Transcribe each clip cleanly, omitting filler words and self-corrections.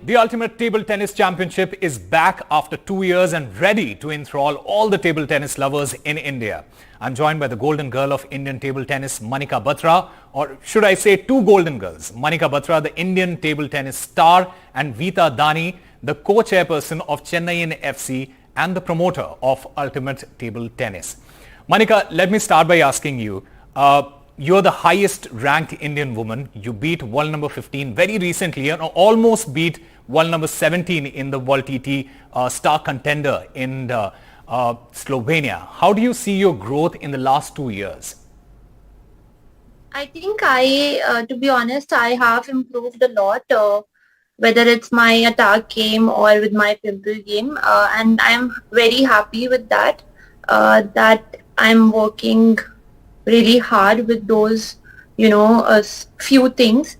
The Ultimate Table Tennis Championship is back after 2 years and ready to enthrall all the table tennis lovers in India. I'm joined by the golden girl of Indian table tennis, Manika Batra, or should I say two golden girls, Manika Batra, the Indian table tennis star, and Vira Dani, the co-chairperson of Chennai FC and the promoter of Ultimate Table Tennis. Manika, let me start by asking you, you're the highest ranked Indian woman. You beat world number 15 very recently and almost beat world number 17 in the World TT star contender in Slovenia. How do you see your growth in the last 2 years? I think to be honest, I have improved a lot, whether it's my attack game or with my pimple game. And I'm very happy with that, that I'm working really hard with those, few things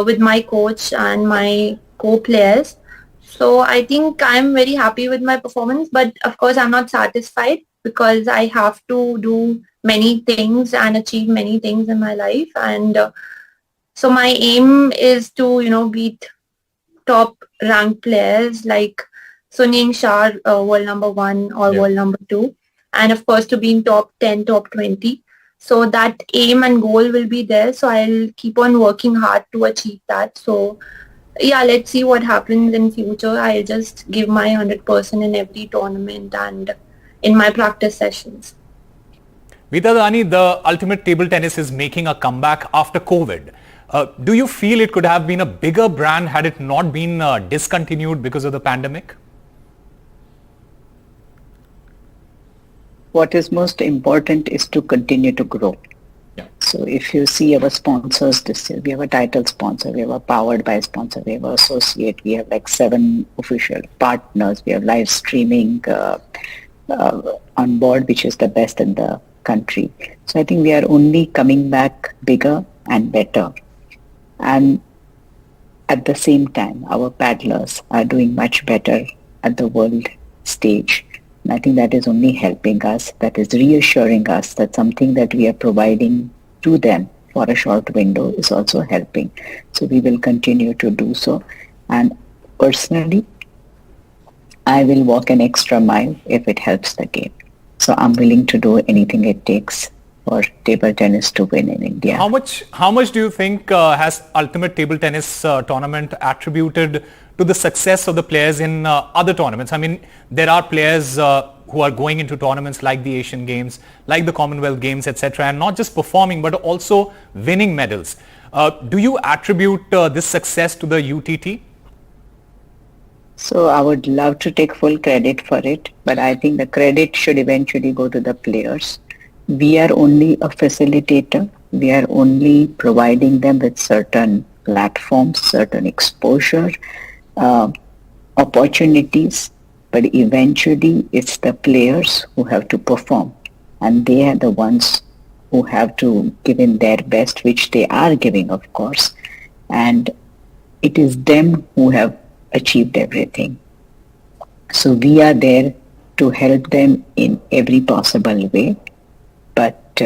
with my coach and my co-players. So I think I'm very happy with my performance, but of course I'm not satisfied because I have to do many things and achieve many things in my life. And so my aim is to, beat top ranked players like Sunil Shah, world number 1 or world number 2. And of course to be in top 10, top 20. So that aim and goal will be there. So I'll keep on working hard to achieve that. So yeah, let's see what happens in future. I'll just give my 100% in every tournament and in my practice sessions. Vira Dani, the Ultimate Table Tennis is making a comeback after COVID. Do you feel it could have been a bigger brand had it not been discontinued because of the pandemic? What is most important is to continue to grow. Yeah. So if you see our sponsors this year, we have a title sponsor, we have a powered by sponsor, we have an associate, we have like 7 official partners, we have live streaming on board, which is the best in the country. So I think we are only coming back bigger and better. And at the same time, our paddlers are doing much better at the world stage. And I think that is only helping us, that is reassuring us that something that we are providing to them for a short window is also helping. So we will continue to do so. And personally, I will walk an extra mile if it helps the game. So I'm willing to do anything it takes for table tennis to win in India. How much do you think has Ultimate Table Tennis tournament attributed to the success of the players in other tournaments? I mean, there are players who are going into tournaments like the Asian Games, like the Commonwealth Games, etc., and not just performing but also winning medals. Do you attribute this success to the UTT? So I would love to take full credit for it, but I think the credit should eventually go to the players. We are only a facilitator. We are only providing them with certain platforms, certain exposure, opportunities, but eventually it's the players who have to perform, and they are the ones who have to give in their best, which they are giving, of course, and it is them who have achieved everything. So we are there to help them in every possible way, but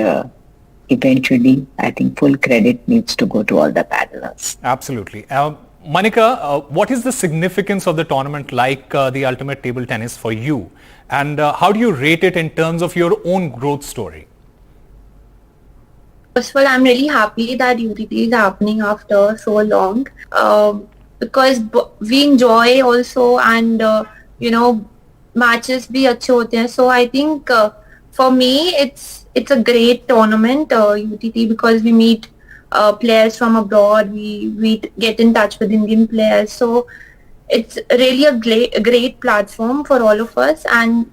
eventually I think full credit needs to go to all the paddlers. Absolutely. Manika, what is the significance of the tournament like the Ultimate Table Tennis for you, and how do you rate it in terms of your own growth story? First of all, I'm really happy that UTT is happening after so long, because we enjoy also, and matches bhi achhe hote hain. So I think for me it's a great tournament, UTT, because we meet players from abroad, we get in touch with Indian players. So it's really a great platform for all of us, and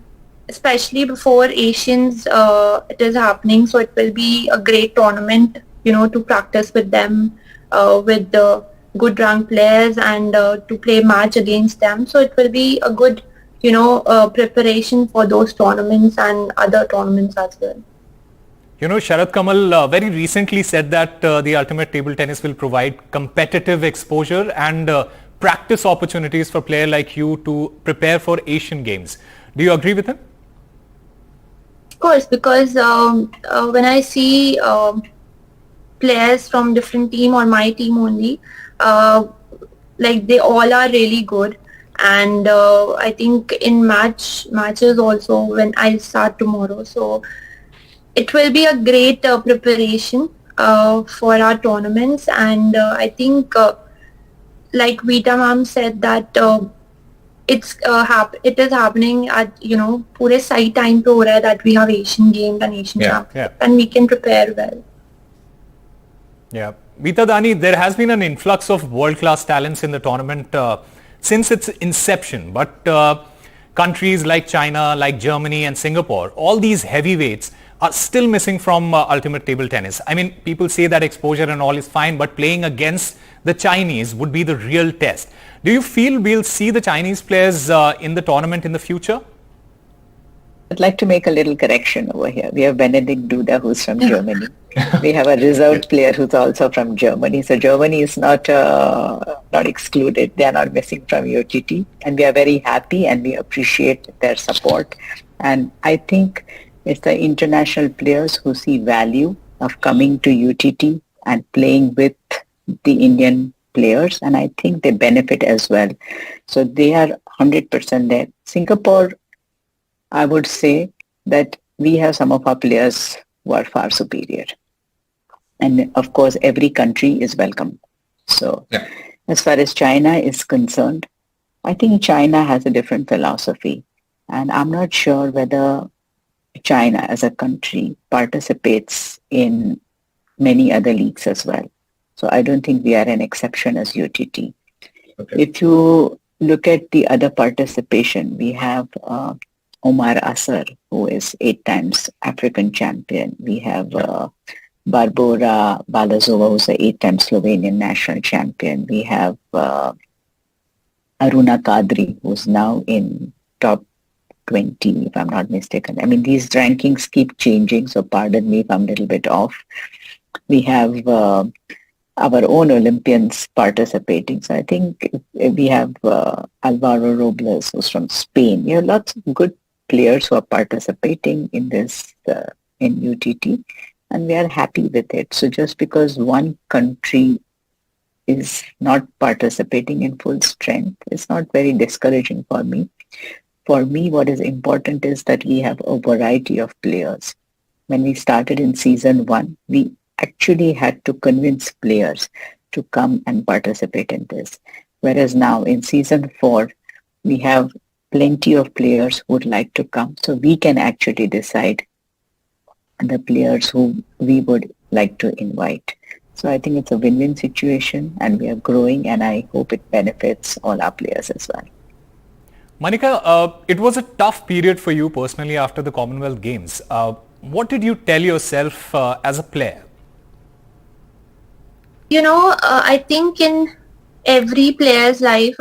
especially before Asians it is happening. So it will be a great tournament, to practice with them, with the good ranked players, and to play match against them. So it will be a good, preparation for those tournaments and other tournaments as well. Sharad Kamal very recently said that the Ultimate Table Tennis will provide competitive exposure and practice opportunities for players like you to prepare for Asian Games. Do you agree with him? Of course, because when I see players from different team or my team only, like they all are really good. And I think in matches also when I start tomorrow, so it will be a great preparation for our tournaments. And I think like Vita ma'am said that it is happening at पूरे सही time पे हो रहा है that we have Asian Games and Asian Championships, and we can prepare well. Yeah. Vita, Dani, there has been an influx of world-class talents in the tournament since its inception. But countries like China, like Germany and Singapore, all these heavyweights are still missing from ultimate table tennis. I mean, people say that exposure and all is fine, but playing against the Chinese would be the real test. Do you feel we'll see the Chinese players in the tournament in the future? I'd like to make a little correction over here. We have Benedict Duda, who's from Germany. We have a reserved player who's also from Germany. So Germany is not excluded. They are not missing from UTT. And we are very happy and we appreciate their support. And I think it's the international players who see value of coming to UTT and playing with the Indian players. And I think they benefit as well. So they are 100% there. Singapore, I would say that we have some of our players who are far superior. And of course, every country is welcome. So as far as China is concerned, I think China has a different philosophy. And I'm not sure whether China as a country participates in many other leagues as well. So I don't think we are an exception as UTT. Okay. If you look at the other participation, we have Omar Asar, who is 8 times African champion. We have Barbora Balazova, who's an 8-time Slovenian national champion. We have Aruna Kadri, who's now in top 20, if I'm not mistaken. I mean, these rankings keep changing, so pardon me if I'm a little bit off. We have our own Olympians participating. So I think we have Alvaro Robles, who's from Spain. We have lots of good players who are participating in this in UTT, and we are happy with it. So just because one country is not participating in full strength, it's not very discouraging for me. For me, what is important is that we have a variety of players. When we started in season 1, we actually had to convince players to come and participate in this. Whereas now in season 4, we have plenty of players who would like to come. So we can actually decide the players who we would like to invite. So I think it's a win-win situation and we are growing, and I hope it benefits all our players as well. Manika, it was a tough period for you personally after the Commonwealth Games. What did you tell yourself as a player? I think in every player's life,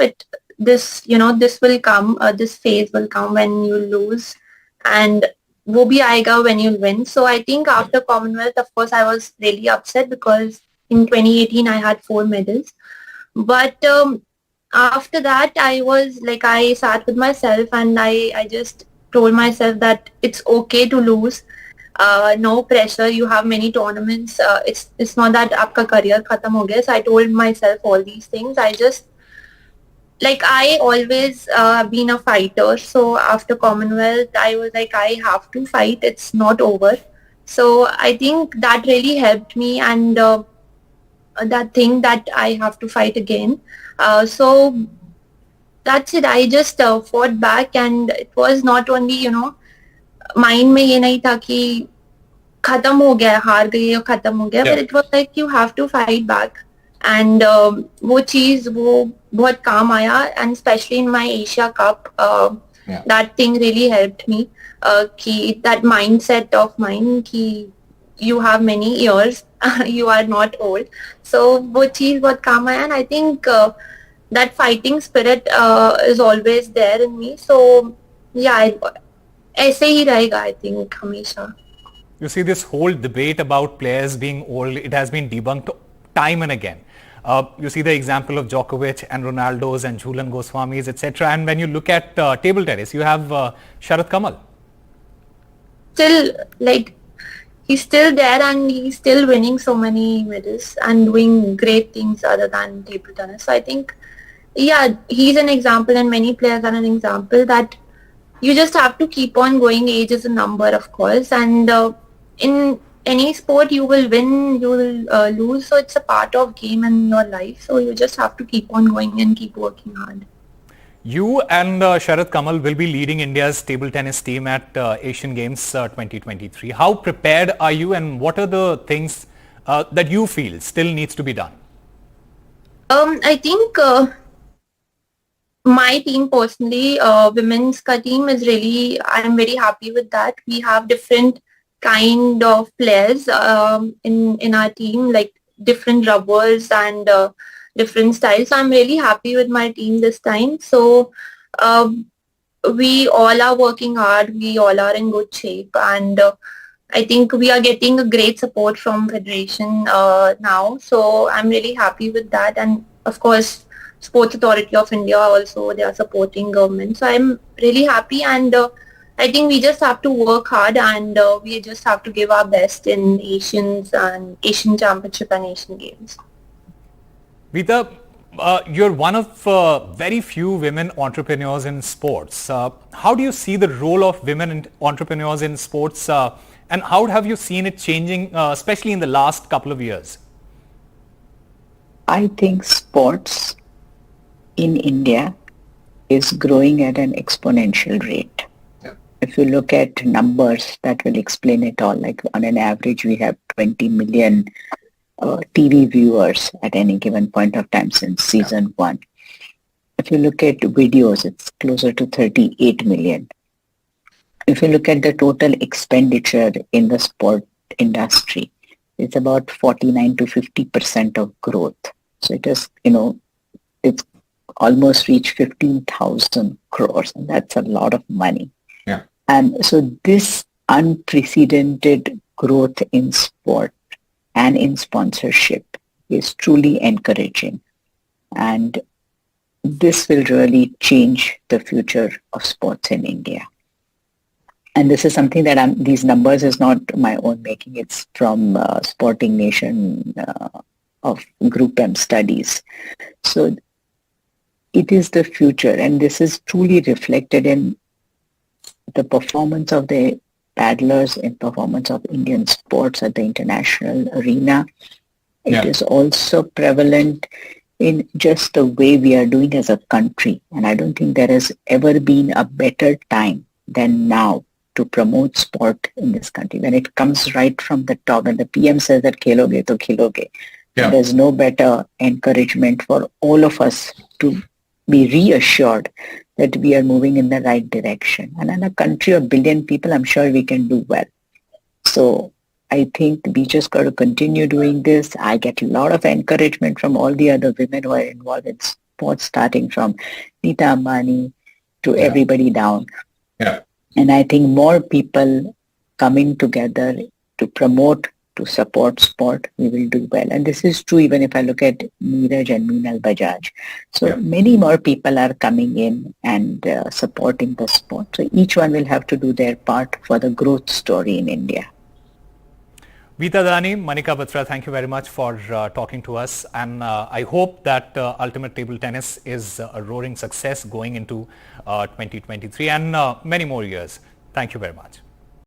this will come, this phase will come when you lose, and wo bhi aayega when you win. So I think after Commonwealth, of course, I was really upset because in 2018 I had 4 medals. But after that, I sat with myself and I just told myself that it's okay to lose. No pressure. You have many tournaments. It's not that आपका career खत्म हो गया. So I told myself all these things. I always been a fighter. So after Commonwealth, I was like, I have to fight. It's not over. So I think that really helped me, and that thing that I have to fight again. So that's it. I just fought back, and it was not only, mind में ये नहीं था कि खत्म हो गया, हार गई और खत्म हो गया, but it was like you have to fight back. And वो चीज वो बहुत काम आया, and especially in my Asia Cup, that thing really helped me. कि that mindset of mine कि you have many years, you are not old. So वो चीज बहुत काम आया, and I think that fighting spirit is always there in me. So yeah, ऐसे ही रहेगा, I think, हमेशा. You see, this whole debate about players being old, it has been debunked time and again. You see the example of Djokovic and Ronaldo's and Jhulan Goswami's, etc. And when you look at table tennis, you have Sharad Kamal. Still, he's still there and he's still winning so many medals and doing great things other than table tennis. So I think yeah, he's an example and many players are an example that you just have to keep on going. Age is a number, of course, and in any sport you will win, you will lose. So it's a part of game and your life. So you just have to keep on going and keep working hard. You and Sharat Kamal will be leading India's table tennis team at Asian Games 2023. How prepared are you, and what are the things that you feel still needs to be done? I think my team personally, women's team is really, I'm very happy with that. We have different kind of players in our team, like different rubbers and different styles. So I'm really happy with my team this time. So we all are working hard. We all are in good shape, and I think we are getting a great support from Federation now. So I'm really happy with that. And of course, Sports Authority of India also, they are supporting government. So I'm really happy, and I think we just have to work hard, and we just have to give our best in Asians and Asian Championship and Asian Games. Vita, you're one of very few women entrepreneurs in sports. How do you see the role of women entrepreneurs in sports, and how have you seen it changing, especially in the last couple of years? I think sports in India is growing at an exponential rate. Yeah. If you look at numbers, that will explain it all. Like on an average, we have 20 million TV viewers at any given point of time since season 1. If you look at videos, it's closer to 38 million. If you look at the total expenditure in the sport industry, it's about 49 to 50% of growth. So it is, it's almost reached 15,000 crores, and that's a lot of money. Yeah. And so this unprecedented growth in sport and in sponsorship is truly encouraging. And this will really change the future of sports in India. And this is something that these numbers is not my own making. It's from Sporting Nation of Group M studies. So it is the future, and this is truly reflected in the performance of the paddlers, in performance of Indian sports at the international arena. It is also prevalent in just the way we are doing as a country. And I don't think there has ever been a better time than now to promote sport in this country. When it comes right from the top, and the PM says that Kheloge to Kheloge, there's no better encouragement for all of us to be reassured that we are moving in the right direction. And in a country of 1 billion people, I'm sure we can do well. So I think we just got to continue doing this. I get a lot of encouragement from all the other women who are involved in sports, starting from Nita Ambani to everybody down. Yeah. And I think more people coming together to promote, to support sport, we will do well. And this is true even if I look at Neeraj and Meenal Bajaj. So many more people are coming in and supporting the sport. So each one will have to do their part for the growth story in India. Vita, Dani, Manika Batra, thank you very much for talking to us. And I hope that Ultimate Table Tennis is a roaring success going into 2023 and many more years. Thank you very much.